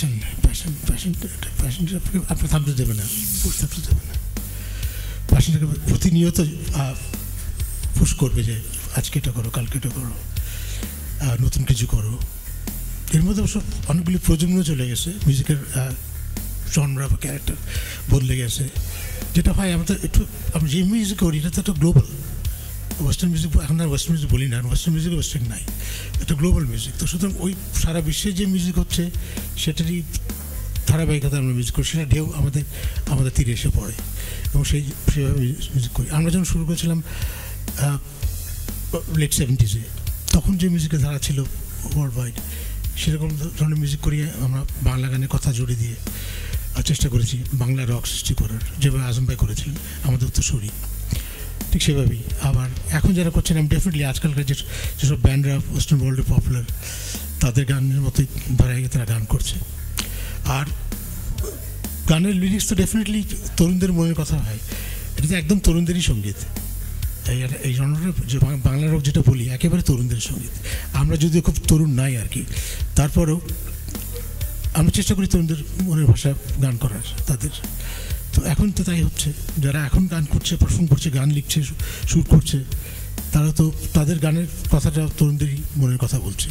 Passion passion passion প্যাশনটা আপনার থামতে দেবে না, পুশ থামতে দেবে না। প্যাশনটাকে প্রতিনিয়ত পুশ করবে যে আজকে এটা করো, কালকে এটা করো, নতুন কিছু করো। এর মধ্যে অবশ্য অনেকগুলি প্রজন্ম চলে গেছে, মিউজিকের জনরা বা ক্যারেক্টার বদলে গেছে। যেটা হয় আমাদের একটু, আমি যে মিউজিক করি এটা তো একটা গ্লোবাল ওয়েস্টার্ন মিউজিক। এখন আর ওয়েস্টার্ন মিউজিক বলি না, ওয়েস্টার্ন মিউজিক ওয়েস্টার্ন নাই, এটা গ্লোবাল মিউজিক। তো সুতরাং ওই সারা বিশ্বে যে মিউজিক হচ্ছে সেটারই ধারাবাহিকতা আমরা মিউজিক করি, সেটা ঢেউ আমাদের তীরে এসে পড়ে এবং সেভাবে মিউজিক করি। আমরা যখন শুরু করেছিলাম লেট 70s, তখন যে মিউজিকের ধারা ছিল ওয়ার্ল্ড ওয়াইড, সেরকম ধরনের মিউজিক করিয়ে আমরা বাংলা গানের কথা জুড়ে দিয়ে চেষ্টা করেছি বাংলা রক সৃষ্টি করার, যেভাবে আজম ভাই করেছিলেন আমাদের উত্তরসূরি, ঠিক সেভাবেই। আবার এখন যারা করছেন, আমি ডেফিনেটলি আজকালকার যেসব ব্যান্ডরা ওয়েস্টার্ন ওয়ার্ল্ডে পপুলার, তাদের গানের মতোই ধারায় তারা গান করছে। আর গানের লিরিক্স তো ডেফিনেটলি তরুণদের মনের কথা হয়, এটা তো একদম তরুণদেরই সঙ্গীত। এই জনরা যে বাংলা রক যেটা বলি, একেবারে তরুণদের সঙ্গীত। আমরা যদিও খুব তরুণ নাই আর কি, তারপরেও আমরা চেষ্টা করি তরুণদের মনের ভাষা গান করার তাদের। তো এখন তো তাই হচ্ছে, যারা এখন গান করছে, পারফর্ম করছে, গান লিখছে, সুর করছে, তারা তো তাদের গানের কথাটা তরুণদেরই মনের কথা বলছে।